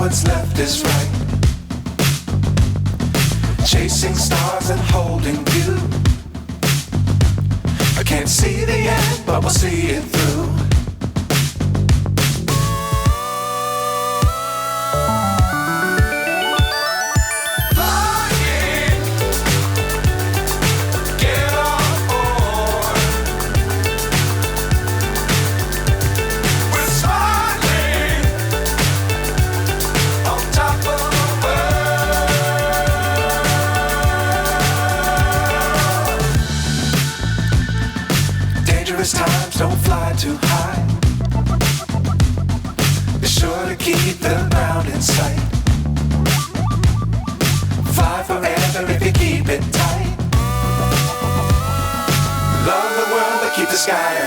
what's left is right. Chasing stars and holding you. I can't see the end, but we'll see it through. Times don't fly too high. Be sure to keep the ground in sight. Fly forever if you keep it tight. Love the world but keep the sky